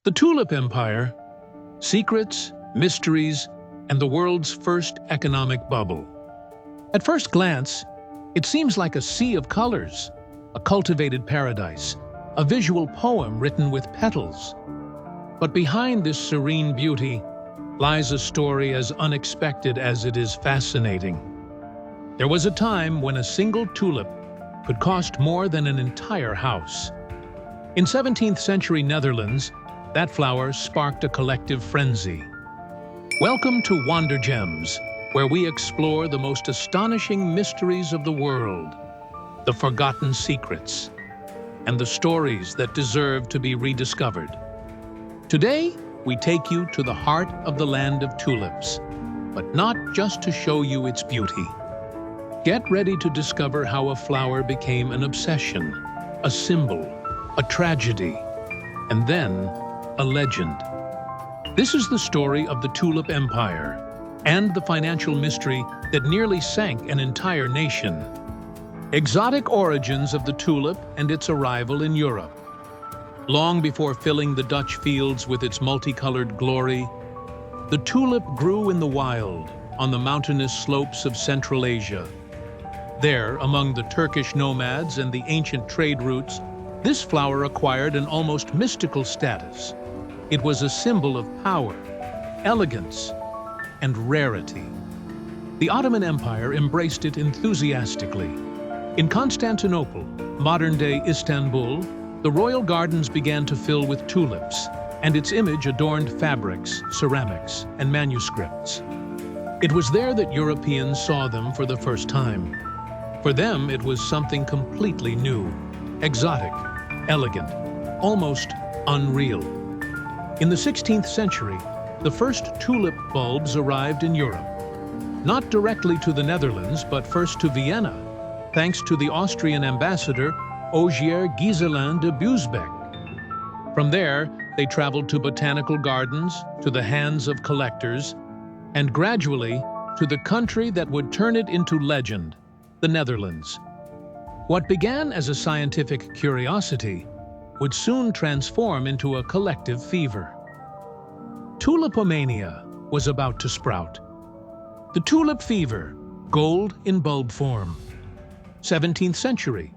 The Tulip Empire, secrets, mysteries, and the world's first economic bubble. At first glance, it seems like a sea of colors, a cultivated paradise, a visual poem written with petals. But behind this serene beauty lies a story as unexpected as it is fascinating. There was a time when a single tulip could cost more than an entire house. In 17th century Netherlands, that flower sparked a collective frenzy. Welcome to WanderGems, where we explore the most astonishing mysteries of the world, the forgotten secrets, and the stories that deserve to be rediscovered. Today, we take you to the heart of the land of tulips, but not just to show you its beauty. Get ready to discover how a flower became an obsession, a symbol, a tragedy, and then a legend. This is the story of the Tulip Empire and the financial mystery that nearly sank an entire nation. Exotic origins of the tulip and its arrival in Europe. Long before filling the Dutch fields with its multicolored glory, the tulip grew in the wild on the mountainous slopes of Central Asia. There, among the Turkish nomads and the ancient trade routes, this flower acquired an almost mystical status. It was a symbol of power, elegance, and rarity. The Ottoman Empire embraced it enthusiastically. In Constantinople, modern-day Istanbul, the royal gardens began to fill with tulips, and its image adorned fabrics, ceramics, and manuscripts. It was there that Europeans saw them for the first time. For them, it was something completely new, exotic, elegant, almost unreal. In the 16th century, the first tulip bulbs arrived in Europe. Not directly to the Netherlands, but first to Vienna, thanks to the Austrian ambassador Ogier Ghiselin de Busbecq. From there, they traveled to botanical gardens, to the hands of collectors, and gradually to the country that would turn it into legend, the Netherlands. What began as a scientific curiosity would soon transform into a collective fever. Tulip Mania was about to sprout. The tulip fever, gold in bulb form. 17th century.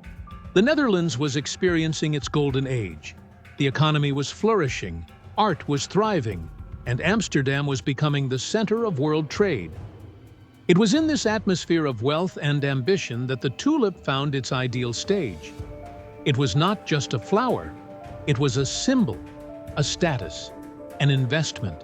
The Netherlands was experiencing its golden age. The economy was flourishing, art was thriving, and Amsterdam was becoming the center of world trade. It was in this atmosphere of wealth and ambition that the tulip found its ideal stage. It was not just a flower, it was a symbol, a status, an investment.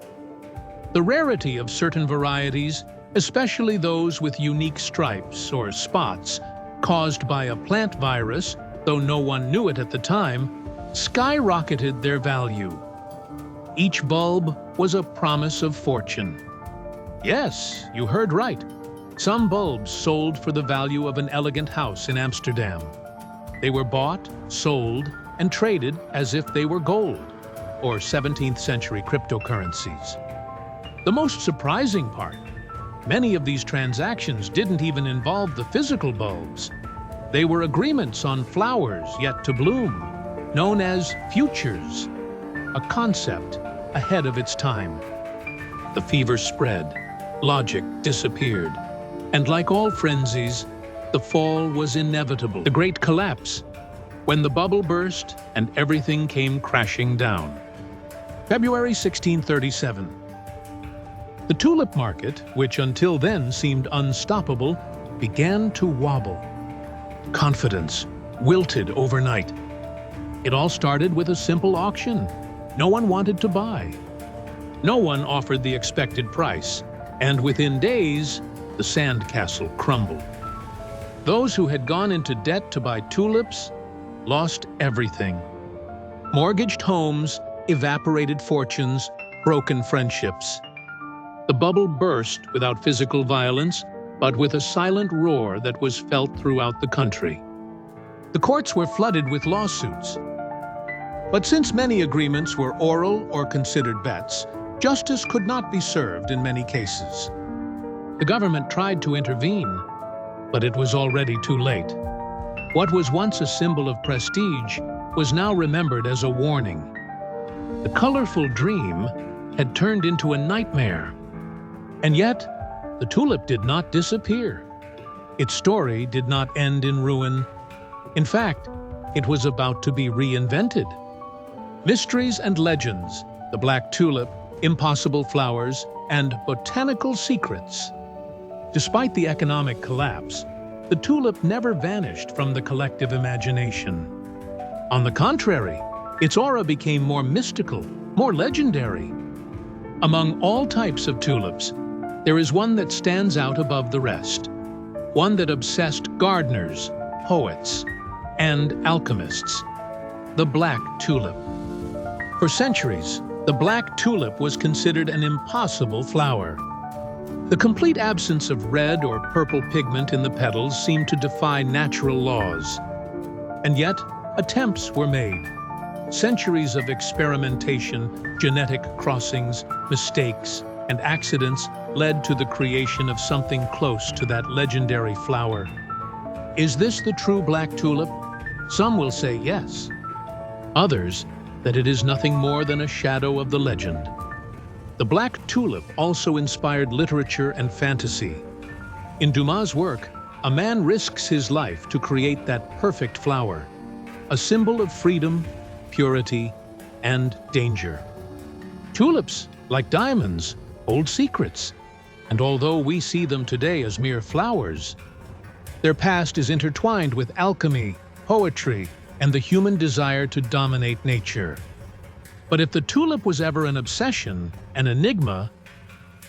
The rarity of certain varieties, especially those with unique stripes or spots caused by a plant virus, though no one knew it at the time, skyrocketed their value. Each bulb was a promise of fortune. Yes, you heard right. Some bulbs sold for the value of an elegant house in Amsterdam. They were bought, sold, and traded as if they were gold, or 17th century cryptocurrencies. The most surprising part, many of these transactions didn't even involve the physical bulbs. They were agreements on flowers yet to bloom, known as futures, a concept ahead of its time. The fever spread, logic disappeared, and like all frenzies, the fall was inevitable. The great collapse, when the bubble burst and everything came crashing down. February 1637. The tulip market, which until then seemed unstoppable, began to wobble. Confidence wilted overnight. It all started with a simple auction. No one wanted to buy. No one offered the expected price, and within days, the sandcastle crumbled. Those who had gone into debt to buy tulips lost everything. Mortgaged homes, evaporated fortunes, broken friendships. The bubble burst without physical violence, but with a silent roar that was felt throughout the country. The courts were flooded with lawsuits. But since many agreements were oral or considered bets, justice could not be served in many cases. The government tried to intervene, but it was already too late. What was once a symbol of prestige was now remembered as a warning. The colorful dream had turned into a nightmare. And yet, the tulip did not disappear. Its story did not end in ruin. In fact, it was about to be reinvented. Mysteries and legends, the black tulip, impossible flowers, and botanical secrets. Despite the economic collapse, the tulip never vanished from the collective imagination. On the contrary, its aura became more mystical, more legendary. Among all types of tulips, there is one that stands out above the rest. One that obsessed gardeners, poets, and alchemists. The black tulip. For centuries, the black tulip was considered an impossible flower. The complete absence of red or purple pigment in the petals seemed to defy natural laws. And yet, attempts were made. Centuries of experimentation, genetic crossings, mistakes, and accidents led to the creation of something close to that legendary flower. Is this the true black tulip? Some will say yes. Others, that it is nothing more than a shadow of the legend. The black tulip also inspired literature and fantasy. In Dumas' work, a man risks his life to create that perfect flower, a symbol of freedom, purity, and danger. Tulips, like diamonds, hold secrets, and although we see them today as mere flowers, their past is intertwined with alchemy, poetry, and the human desire to dominate nature. But if the tulip was ever an obsession, an enigma,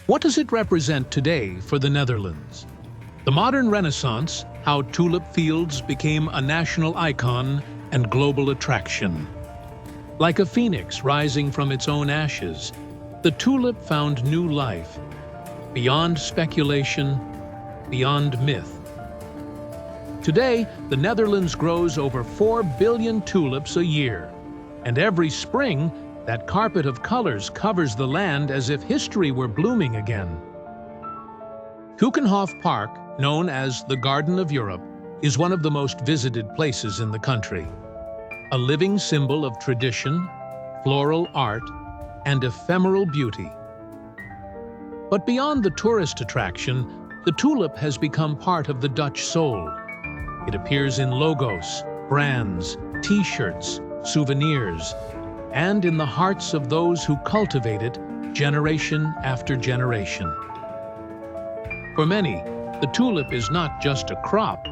what does it represent today for the Netherlands? The modern Renaissance, how tulip fields became a national icon and global attraction. Like a phoenix rising from its own ashes, the tulip found new life, beyond speculation, beyond myth. Today, the Netherlands grows over 4 billion tulips a year, and every spring, that carpet of colors covers the land as if history were blooming again. Keukenhof Park, known as the Garden of Europe, is one of the most visited places in the country. A living symbol of tradition, floral art, and ephemeral beauty. But beyond the tourist attraction, the tulip has become part of the Dutch soul. It appears in logos, brands, t-shirts, souvenirs, and in the hearts of those who cultivate it generation after generation. For many, the tulip is not just a crop,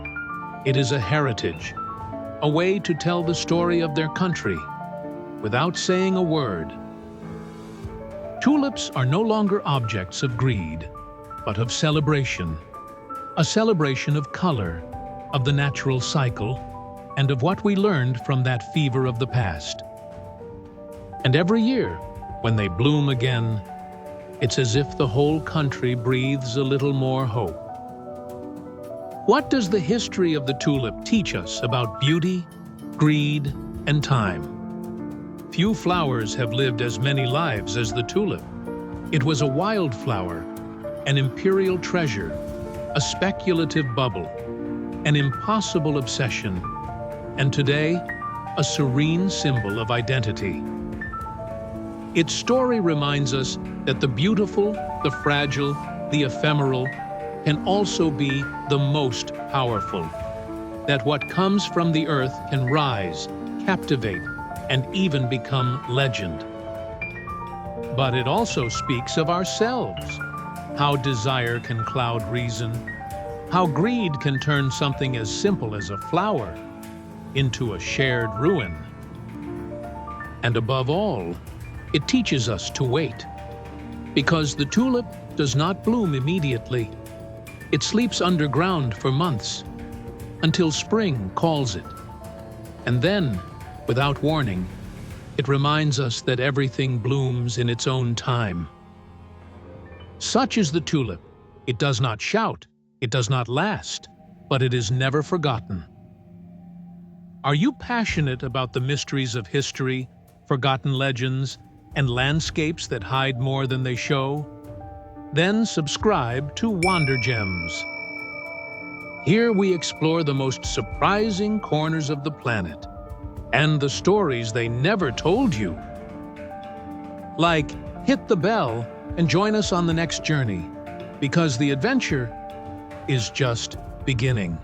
it is a heritage, a way to tell the story of their country without saying a word. Tulips are no longer objects of greed, but of celebration. A celebration of color, of the natural cycle, and of what we learned from that fever of the past. And every year, when they bloom again, it's as if the whole country breathes a little more hope. What does the history of the tulip teach us about beauty, greed, and time? Few flowers have lived as many lives as the tulip. It was a wildflower, an imperial treasure, a speculative bubble, an impossible obsession, and today, a serene symbol of identity. Its story reminds us that the beautiful, the fragile, the ephemeral can also be the most powerful. That what comes from the earth can rise, captivate, and even become legend. But it also speaks of ourselves. How desire can cloud reason. How greed can turn something as simple as a flower into a shared ruin. And above all, it teaches us to wait. Because the tulip does not bloom immediately. It sleeps underground for months, until spring calls it. And then, without warning, it reminds us that everything blooms in its own time. Such is the tulip. It does not shout, it does not last, but it is never forgotten. Are you passionate about the mysteries of history, forgotten legends, and landscapes that hide more than they show? Then subscribe to WanderGems. Here we explore the most surprising corners of the planet and the stories they never told you. Like, hit the bell and join us on the next journey, because the adventure is just beginning.